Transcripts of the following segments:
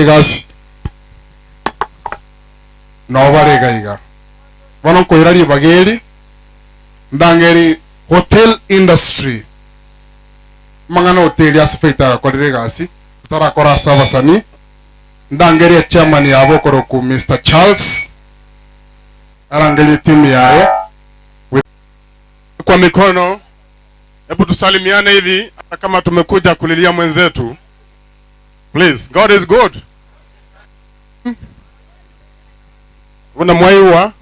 Vegas. No varega. Bono koirari bageri. Ndangeri hotel industry. Mangano hotel ya speta kwa regasi. Tara kora sabasani. Ndangeri chairman ya abokoro ku Mr. Charles. Arangeli timu yae. Kwa mikono. Hebu tusalimiane hivi kama tumekuja kulilia mwenzetu. Please, God is good. Unamwaiwa,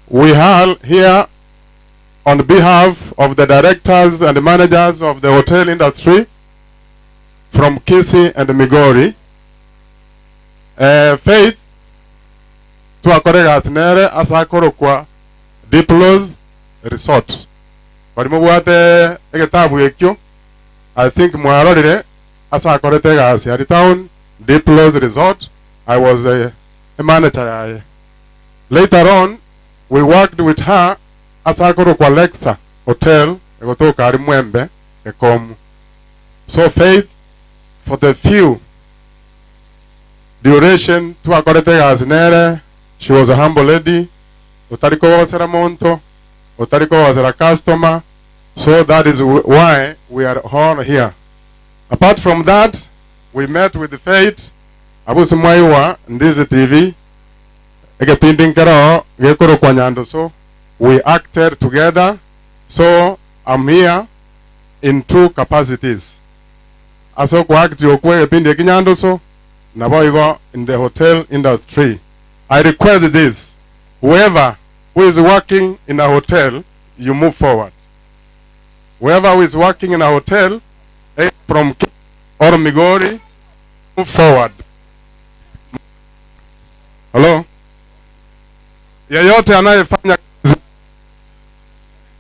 we are here on behalf of the directors and the managers of the hotel industry from Kisii and Migori. Faith, tuakorega atinere asakoro kwa Diplos Resort. Walimubwate egetabu ekyo. I think mwarorire asakorete gasi at town Diplos Resort. I was a manager. Later on, we worked with her asakoro kwa Lexa Hotel egotoka ari Mwembe ekomu. So Faith, for the few duration tuakorete gasi nere, she was a humble lady. Utariko wasera monto, utariko wasera customer. So that is why we are all here. Apart from that, we met with Faith. Abusi mwaiwa ndizi TV. Ege pinding kero gekoro kwa nyando. So we acted together. So I'm here in two capacities. Aso kwa acti okwe ege pindi kinyando so. Naboigo in the hotel industry. I request this. Whoever who is working in a hotel, you move forward. Whoever who is working in a hotel, from or Migori, move forward. Hello? Yeyote anayefanya kazi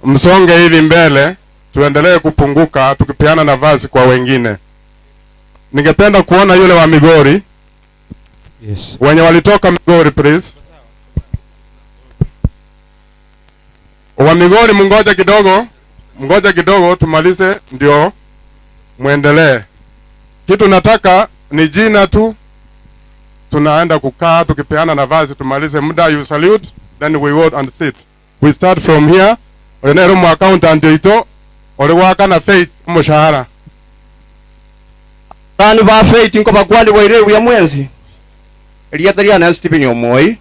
msonge hivi mbele, tuendelee kupunguka tukipeana nafasi kwa wengine. Ningependa kuona yule wa Migori. Yes. Wenye walitoka Migori, please. Wa Migori mngoja kidogo tumalize ndio muendelee. Kitu nataka ni jina tu. Tunaenda kukaa tukipeana nafasi tumalize muda. You salute, then we vote and sit. We start from here. Onero mu accountant ito ore waka na Faith mushahara. Tani ba Faith inko bakwandi waire uya mwenzi. Eliataria na Stephen Omoi.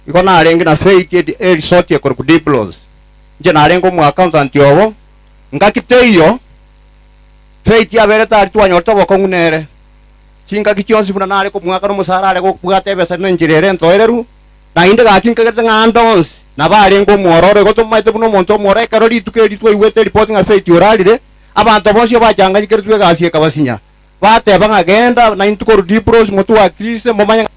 Iko na arengi na Faith resort ya ku Diplos. Je na arengo mu accountant yobo. Ngakiteyo Faith ya bereta artwanyo tobo kongunere. Chinga kichonsi buna nare ko mwaka no musara ale ko bugate besa nenjirere ntoereru. Na inde ga kinka ketanga andons. Na ba arengo muorore ko tumaite buno monto more karori tukeri twa iwete reporting a Faith yoralire. Abantu bonse bajanga kikertwe gasie kabasinya. Bate banga genda na intuko Diplos mutu wa Kristo momanya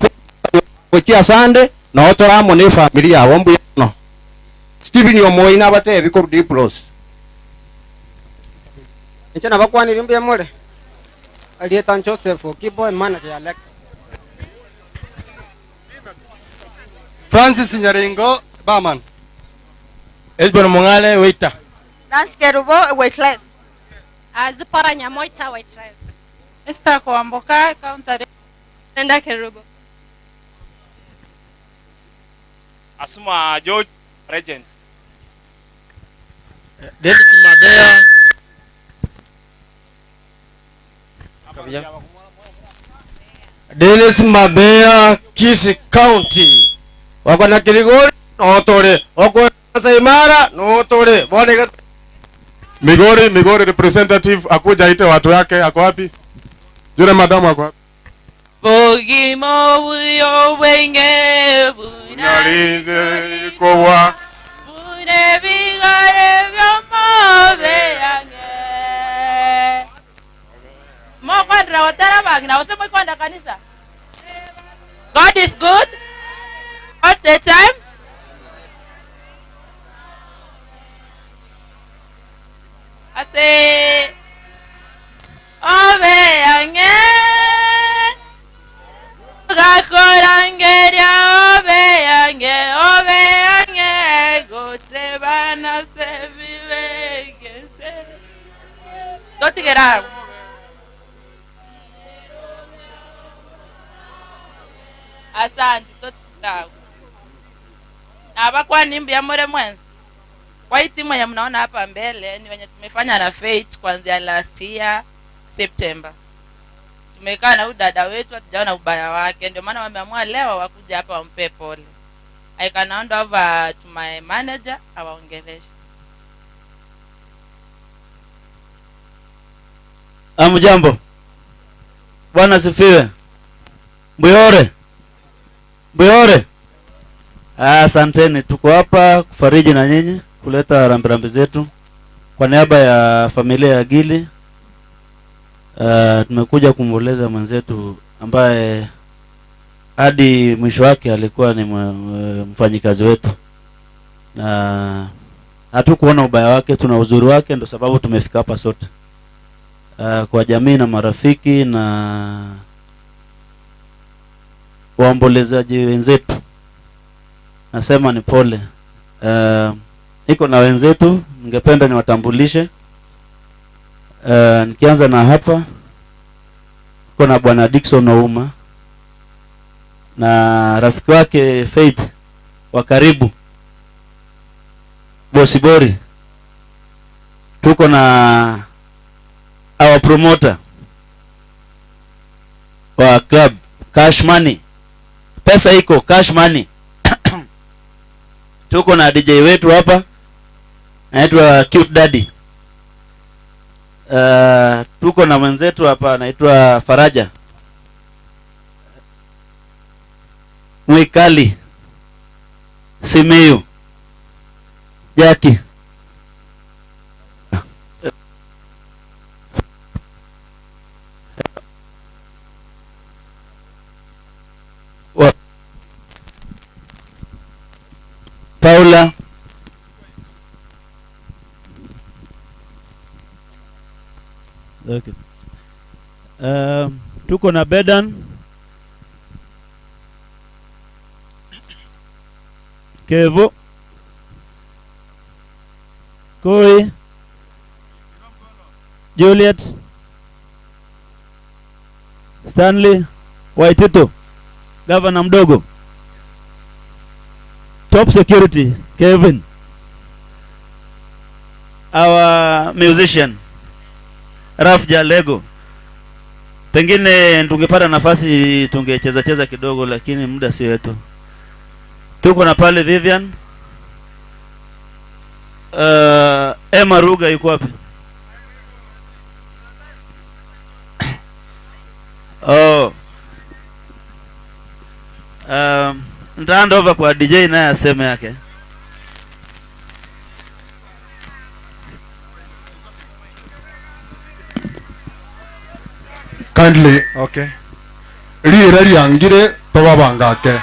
ko Sande na otoramo ne familia wombu no. Stephen Omoi na bate biko Diplos. Nchana bakwani rimbe mole. Alieta Joseph Kibo manager ya Lex. Francis Nyaringo barman. Esbon Mongale waiter. Dance Kerubo waitress. Azipara Nyamoita waitress. Esther Kwamboka counter. Nenda Kerubo. Asuma George Regent. David Mabea. Dennis Mabea, Kisii County. Wako na Kiligori, notore. Wako na Saimara, notore. Migori representative akuja ite watu yake, ako wapi? Yule madamu ako wapi? Bogimo uyo wenge bunalize kowa bune bigare vyomobe yange mokondra watara bagina wasema kwenda kanisa. God is good all the time. I say obe yange gakorangeria obe yange gote bana se vive que se don't get out. Asante totao. Na abakwani mbia more mwenzi. Kwa hii timu ya mnaona hapa mbele ni wenye tumefanya na Faith kuanzia last year September. Tumekaa na dada wetu hatujaona ubaya wake, ndio maana wameamua leo wakuja hapa wampe pole. I can hand over to my manager awaongeleshe. Amjambo. Bwana sifiwe. Mbuyore. Asanteni, tuko hapa kufariji na nyinyi, kuleta rambirambi zetu kwa niaba ya familia ya Gili. Tumekuja kumweleza mwenzetu ambaye hadi mwisho wake alikuwa ni mfanyikazi wetu, na hatukuona ubaya wake, tuna uzuri wake, ndio sababu tumefika hapa sote. Kwa jamii na marafiki na waombolezaji wenzetu nasema ni pole. Niko na wenzetu, ningependa niwatambulishe. Nikianza na hapa kuna bwana Dickson Ouma na rafiki wake Faith wa karibu Bosi Bwari. Tuko na our promoter wa club Cash Money, pesa iko Cash Money. Tuko na DJ wetu hapa anaitwa Cute Daddy. Tuko na mwenzetu hapa anaitwa Faraja Mwikali Simiyu Jackie. Paula okay. Tuko na Bedan Kevo Koi Juliet Stanley Waitito, Governor mdogo, Top Security Kevin, our musician Raf Jalego. Pengine tungepata nafasi tungecheza kidogo, lakini muda si wetu. Tuko na pale Vivian. Emma Ruga yuko wapi? Oh. Nitaanda over kwa DJ naye aseme yake. Kindly, okay. Riri angire tobabangake.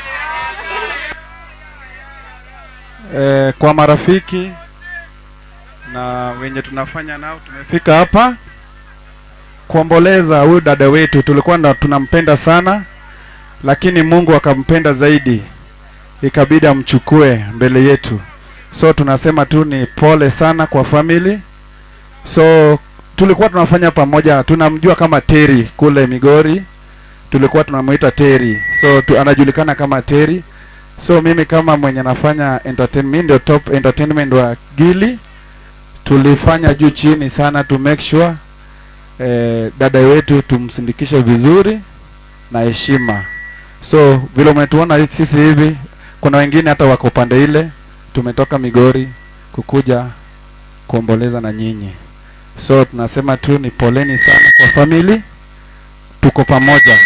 Kwa marafiki na wenye tunafanya nao, tumefika hapa kuomboleza huyu dada wetu. Tulikuwa tunampenda sana, lakini Mungu akampenda zaidi, ikabidi amchukue mbele yetu. So tunasema tu ni pole sana kwa family. So tulikuwa tunafanya pamoja, tunamjua kama Terry kule Migori, tulikuwa tunamuita Terry. So anajulikana kama Terry. So mimi kama mwenye nafanya entertainment, ndio top entertainment wa Gili, tulifanya juu chini sana to make sure dada wetu tumsindikishe vizuri na heshima. So vile umetuona sisi hivi, kuna wengine hata wako pande ile, tumetoka Migori kukuja kuomboleza na nyinyi. So tunasema tu ni poleni sana kwa family, tuko pamoja.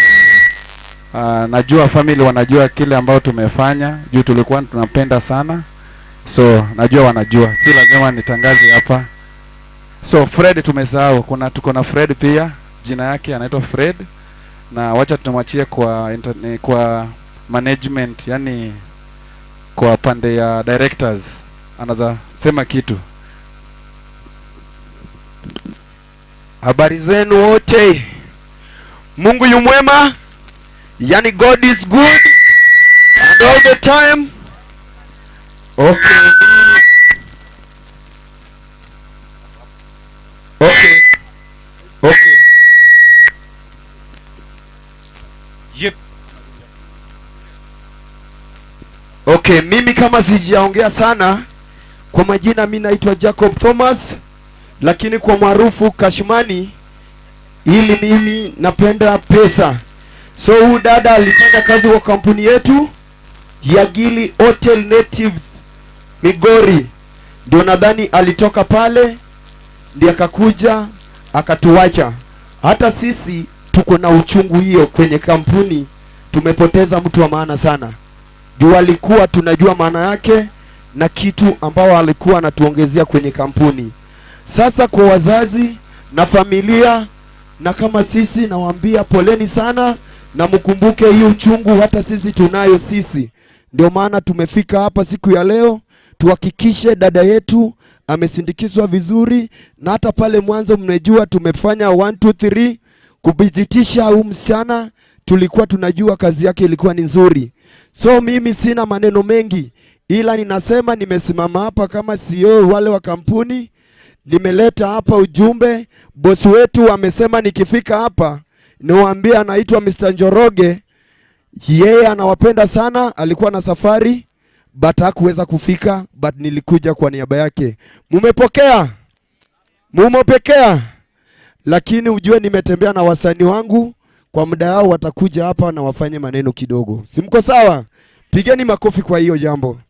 Najua family wanajua kile ambao tumefanya, juu tulikuwa tunapenda sana. So najua wanajua, si lazima nitangaze hapa. So Fred tumesahau, tuko na Fred pia, jina yake anaitwa Fred, na wacha tunamwachie kwa management, yani kwa pande ya directors, anaza sema kitu. Habari zenu wote. Mungu yu mwema, yani God is good and all the time. Okay. Okay, mimi kama sijaongea sana, kwa majina mimi naitwa Jacob Thomas, lakini kwa maarufu Kashmani, ili mimi napenda pesa. So huyu dada alifanya kazi kwa kampuni yetu ya Gili Hotel Natives Migori. Ndio nadhani alitoka pale ndiye akakuja akatuacha. Hata sisi tuko na uchungu hiyo kwenye kampuni, tumepoteza mtu wa maana sana. Ndio alikuwa tunajua maana yake na kitu ambao alikuwa anatuongezea kwenye kampuni. Sasa kwa wazazi na familia na kama sisi, nawaambia poleni sana, na mkumbuke hiyo uchungu hata sisi tunayo sisi. Ndio maana tumefika hapa siku ya leo, tuhakikishe dada yetu amesindikizwa vizuri, na hata pale mwanzo mmejua tumefanya 1 2 3 kudhibitisha huyu msichana, tulikuwa tunajua kazi yake ilikuwa ni nzuri. So mimi sina maneno mengi, ila ninasema nimesimama hapa kama CEO wale wa kampuni, nimeleta hapa ujumbe. Bosi wetu amesema nikifika hapa niwaambie anaitwa Mr. Njoroge, yeye anawapenda sana, alikuwa na safari but hakuweza kufika, but nilikuja kwa niaba yake. Mumepokea? Mumepokea? Lakini ujue nimetembea na wasanii wangu, kwa muda wao watakuja hapa na wafanye maneno kidogo. Simko sawa? Pigeni makofi kwa hiyo jambo.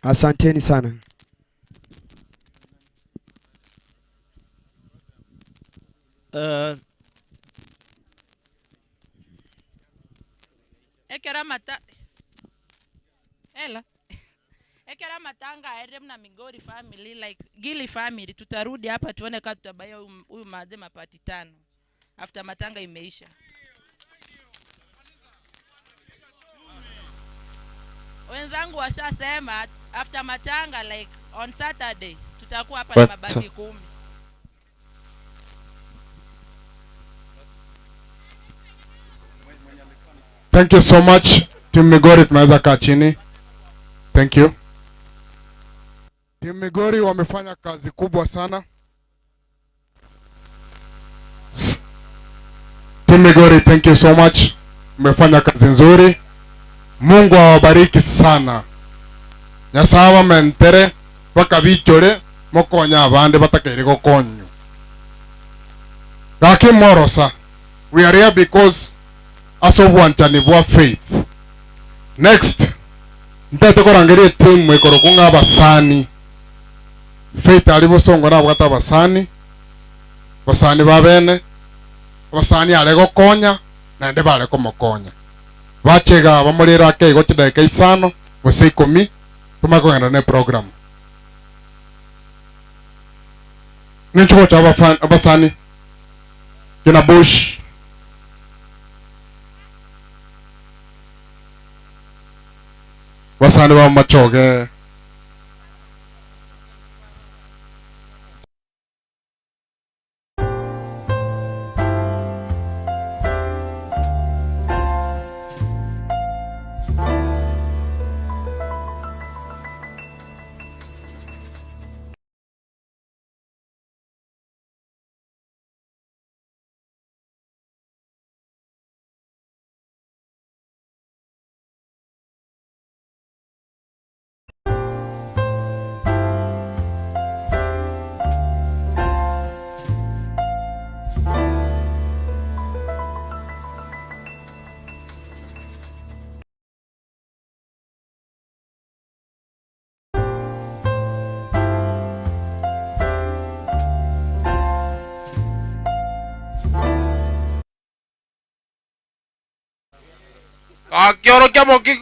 Asanteni sana. Ekera matanga aerem na Migori family, like Gili family, tutarudi hapa tuone kama tutabaya huyu madhe mapati 5 after matanga imeisha. Wenzangu washasema after matanga, like on Saturday tutakuwa hapa na mabati 10. Thank you so much. Team Migori tunaweza kaa chini. Thank you. Team Migori wamefanya kazi kubwa sana. Team Migori, thank you so much. Mmefanya kazi nzuri. Mungu awabariki sana. Nyasawa mentere bakabichore mokonya abande batakere gokonyo. Gaki morosa. We are here because asobwanchani bwa faith. Next. Ndete korangere team mwekoro kunga basani. Faith alibo songo na bwata basani. Basani babene. Basani alego konya na nde bale komokonya. Bachega bamulira ke gochida ke isano wese 10 tumakogenda ne program. Nicho cha basani. Kina Bush. Basani ba machoge. Akioro kya moki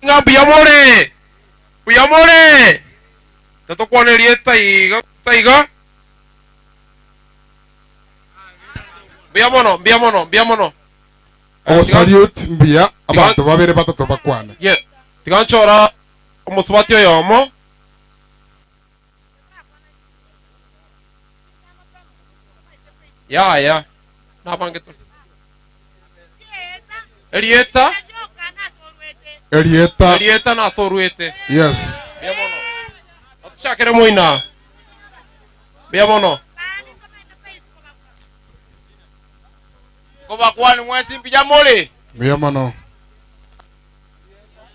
ngambi yamore. Uyamore. Tato kwanerie taiga. Biamono. Oh, salute mbia abantu babere batatu bakwana. Yeah. Tiganchora omusubati yomo. Ya. Nabangeto. Elieta na soruete. Yes. Biamono. Atshakere moina. Biamono. Koba kwani mwesi mpijamole. Biamono.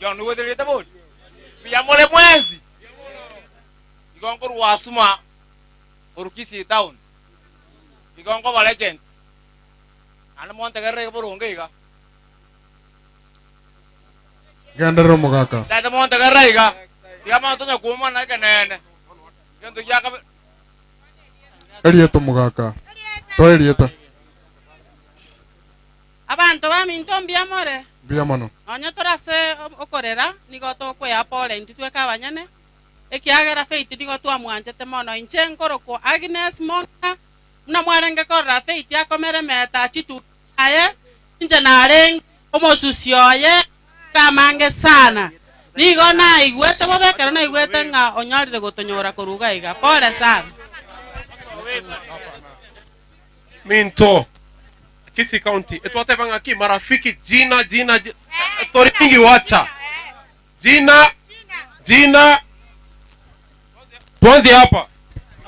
John nuwe Elieta bol. Biyamole mwenzi. Igongo ruwasuma urukisi town. Igongo wa legends. Ana monte garre burunga iga. Gandero mugaka. Dada monte garre iga. Digama tonya kuma na kanene. Gendo yaka Elieta mugaka. To Elieta. Abantu baminto mbiamore. Biamono. Onyo torase okorera nigo tokwe apole ntitweka abanyane. Ekiagera Faith nigo twamwanjete mono inche nkoroko Agnes Mong'ina muna mwarenge korra Faith akomere meta chitu aye inje nareng omosusioye kamange sana. Nigo na igwete bobekero na igwete nga onyorire gotonyora koruga iga. Pole sana. Minto Kisii County etwate banga ki marafiki jina story mingi wacha jina tuanze hapa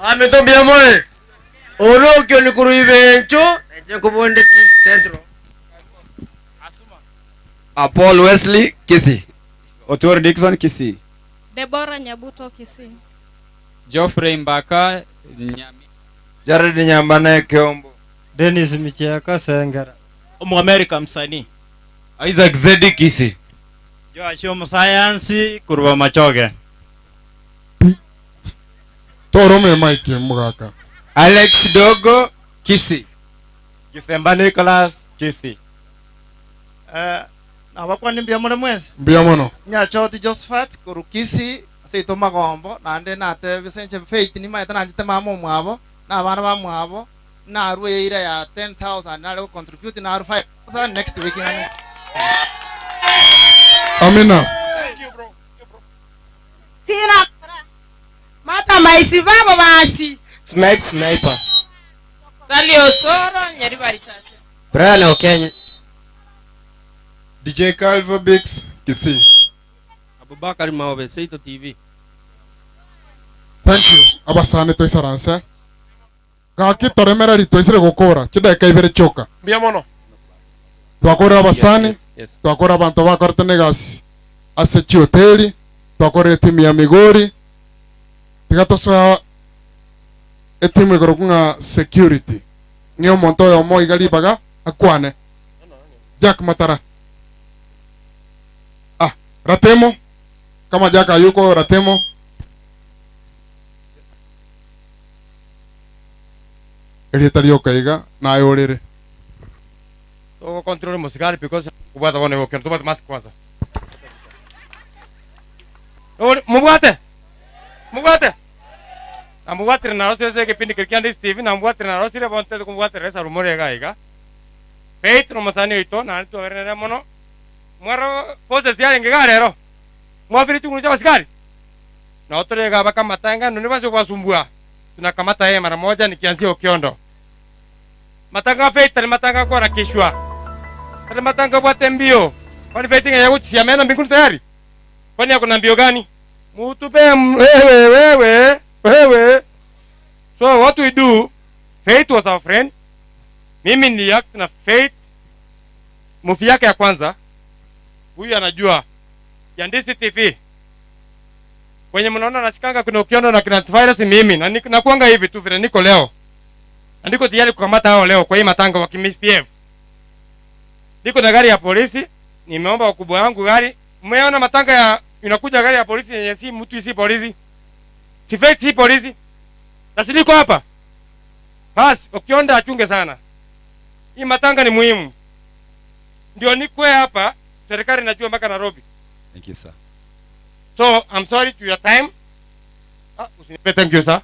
Ametombia moe Olokyo ni kuruibencho eje kubonde Kisii Central Paul Wesley Kisii. Otor Dickson Kisii. Deborah Nyabuto Kisii. Geoffrey Mbaka Nyami. Jared Nyambane Keombo. Dennis Micheka Senge. America msanii. Isaac Zedi Kisii. Joashua Science Kurwa Machoge. Torome Mike mugaka. Alex Dogo Kisii. Kisemba Nicholas Kisii. Abakwa nimbia mole mwezi. Biamono. Nyachoti Josephat Kuru Kisii seito magombo nande nate bisenche Faith ni maeta nanjite mamo mwabo na abana ba mwabo na ruwe ira ya 10,000 na leo contribute na 5,000 next week yani. Amina. Thank you bro. Tira mata maisi babo basi. Sniper. Sali Osoro nyari bari chache. Brian Okenya. DJ Calvo Bix Kisii. Abubakar Maobe Seito TV. Thank you. Abasane to isaranse. Gaki toremera rito isire gukora. Kideka ibere choka. Biamono. Twakora abasani. Twakora abantu bakortenegas asechi hoteli. Twakora timu ya Migori. Tigatosa etimu igorokunga security. Ngeo monto ya omo igali baga akwane. Jack Matara. Ratemo kama Jack ayuko Ratemo. Elietario kaiga na ayolere. So control musical because kubata bone wokero tubata mask kwanza. Mubwate. Amubwate na rose kipindi kirkiandi Steve na mubwate na rose ile bonte kumubwate resa rumore gaiga. Faith no masani ito na to verene mono. Mwaro poses ya ngega rero. Mwafiri tu kunuja basikari. Na otore ga baka matanga nuni basi kubasumbua. Tunakamata yeye mara moja nikianzia Okiondo. Matanga Faith ni matanga kwa kishwa. Tale matanga bwate mbio. Kwani Faith ya kuchia mena mbinguni tayari? Kwani yako na mbio gani? Mutupe wewe. So what we do? Faith was our friend. Mimi ni act na Faith. Movie yake ya kwanza. Huyu anajua ya Ndisi TV. Kwenye mnaona nashikanga kuna Okiondo na kina virus mimi na nakuanga hivi tu vile niko leo. Na niko tayari kukamata hao leo kwa hii matanga wa PF. Niko na gari ya polisi, nimeomba wakubwa wangu gari. Mmeona matanga ya inakuja gari ya polisi yenye si mtu si polisi. Si Faith si polisi. Na si niko hapa. Bas Okiondo achunge sana. Hii matanga ni muhimu. Ndio nikwe hapa. Serikali najua mpaka Nairobi. Thank you sir. So I'm sorry to your time. Usinipe thank you sir.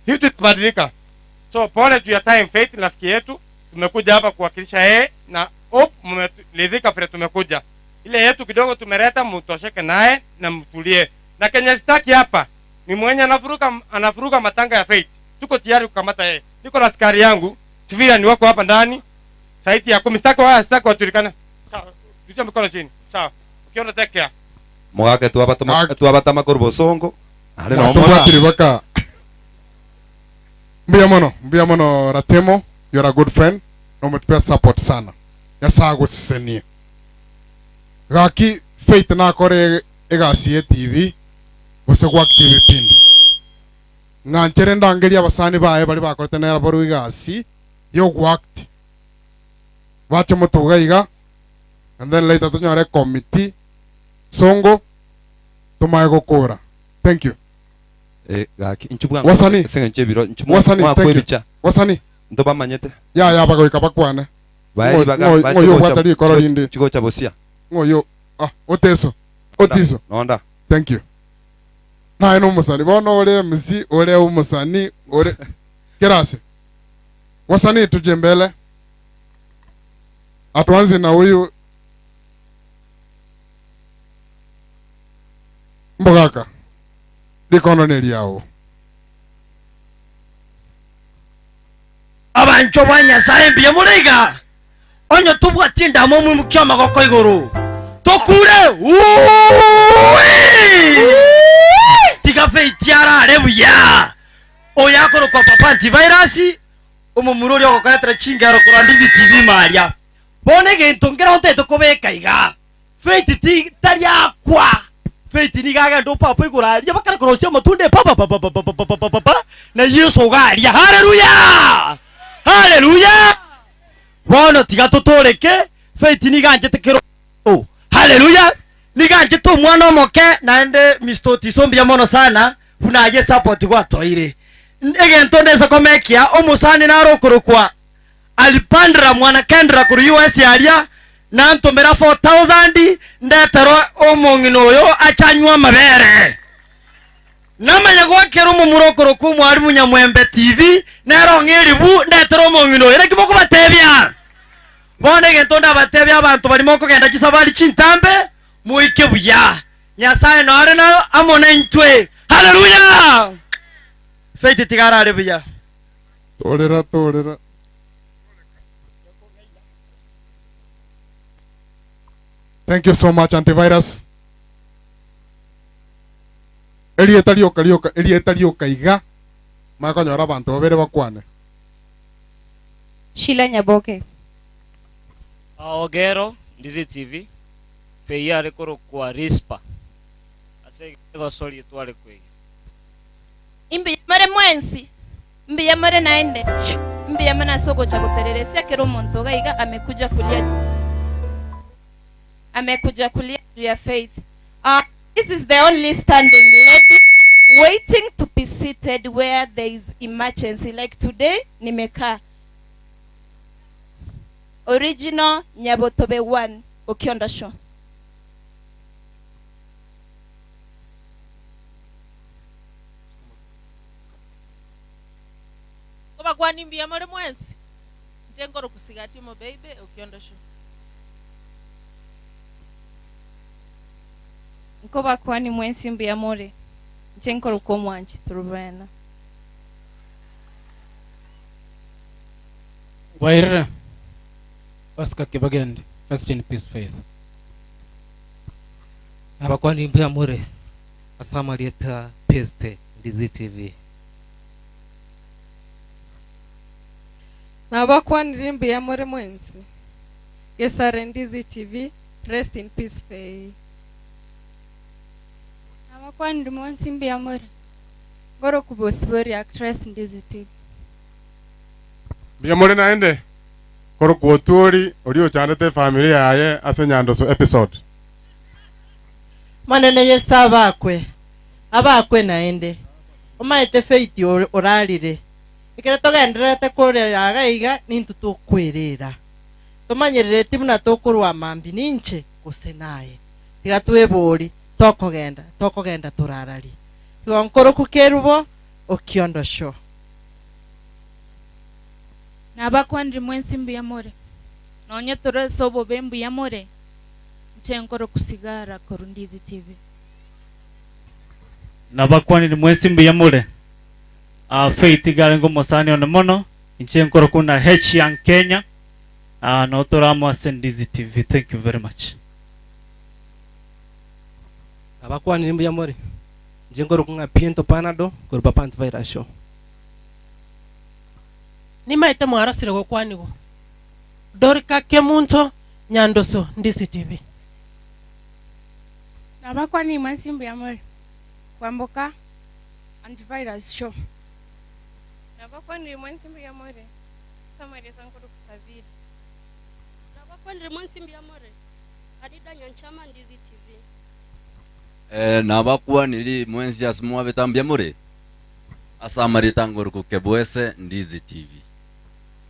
Hiyo tutabadilika. So pole to your time Faith rafiki yetu. Tumekuja hapa kuwakilisha yeye na mmeridhika vile tumekuja. Ile yetu kidogo tumeleta mtosheke naye na mtulie. Na Kenya sitaki hapa. Ni mwenye anafuruka matanga ya Faith. Tuko tayari kukamata yeye. Niko na askari yangu. Civilian wako hapa ndani. Saiti ya 10 sitaki watulikana. Sawa. Tucha mikono chini. Sawa. Ukiona take care. Mwake tuabata makorbo songo. Ale no baka. Mbiamono Ratemo, you're a good friend. No mtupea support sana. Ya sago sisenie. Gaki Faith na kore egasi TV bose kwa active pindi nganchere ndangeria abasani bae bari bakorete nera boru igasi yo act bache mutugaiga and then later tunyore committee songo tumaye gukura. Thank you. Gaki inchubwa wasani senga nchebiro inchumwa wasani thank you wasani ndoba manyete ya bago ikabakwana bae baga ngoyo watali kororinde chiko cha bosia ngoyo otiso nonda thank you na ino musani bono ole msi ole umusani ole kirase wasani tuje mbele atuanze na huyu mbogaka dikono neliao abancho banyasaye mbiye muriga onyo tubwatinda mu mukyama goko iguru tokure tigafe itiara rebuya oyakoro kwa papa antivirus umumururi okokatra chingaro kurandizi TV maria bone gento ngera onte tokobeka iga faith ti taria kwa faith ni gaga ndo papa iguraria bakara korosio matunde papa na Yesu garia haleluya haleluya bono tiga tutoreke faith ni ganje tekero haleluya ni ganje to mwana moke naende mistoti sombia mono sana unaje support kwa toire egento ndesa komekia omusani na rokurukwa alipandra mwana kendra ku US aria na ntomera 4000 ndetero Mong'ina oyo achanywa mabere namanya gwakero mu murokoro ku mwarimu Nyamwembe TV nero ngiribu ndetero Mong'ina oyo rekimo kubatebya bone gento ndabatebya abantu barimo kugenda kisabari chintambe muike buya nyasaye no ari na amone ntwe haleluya faith tigara ari buya torera thank you so much antivirus elietario iga makonyora abantu babere bakwane Shila Nyaboke Ogero Ndizi TV feia rekoro kwa rispa ase gosori twale kwege imbi mare mwensi mbi ya mare naende mbi ya mana soko cha kutereresia kero monto gaiga amekuja kulia juu ya faith. This is the only standing lady waiting to be seated where there is emergency. Like today nimekaa original Nyabotobe 1 Okionda show. Koba kwa nimbi ya mare mwensi njengoro kusigati mo baby Okionda show. Nkoba kwani mwensi mbi ya more nchenkoro ko mwanji turubena Waira Samora Kibagendi, rest in peace faith. Abakwani mbi ya more asama lieta peste Ndizi TV. Abakwani rimbi ya more mwensi Yesare Ndizi TV, rest in peace faith. Abakwani mwensi mbi ya more Goro kubosibori actress Ndizi TV. Bia more naende koro kuotori orio chanete familia yaye ase nyandoso episode manene yesaba abakwe naende omaete faith orarire ikere togenderete kurera gaiga nintu tukwirira tumanyirire timu na tukurwa mambi ninche kusenaye tiga twebori tokogenda turarari yonkoro kukerubo Okionda show. Nabakwani mwensi mbi ya more nonye tore sobo bembu ya more nchenkoro kusigara korundizi TV. Nabakwani mwensi mbi ya more faith garengo mosani on mono nchenkoro kuna H Young Kenya no toramo Ndizi TV. Thank you very much. Abakwani mbi ya more njengoro kuna piento panado kor papa antivirus show. Nimaite mwarasire go kwanigo Dorika Kemunto Nyandoso Ndizi TV. Abakwa ni mwensi Yamore. Kwamboka antivirus show. Abakwa ni mwensi Yamore. Samari sankuru kusaviri. Abakwa ni mwensi Yamore. Adida Nyachama Ndizi TV. Nabakuwa nili mwenzi asimua betambia mure. Asamari tanguru kukebwese Ndizi TV.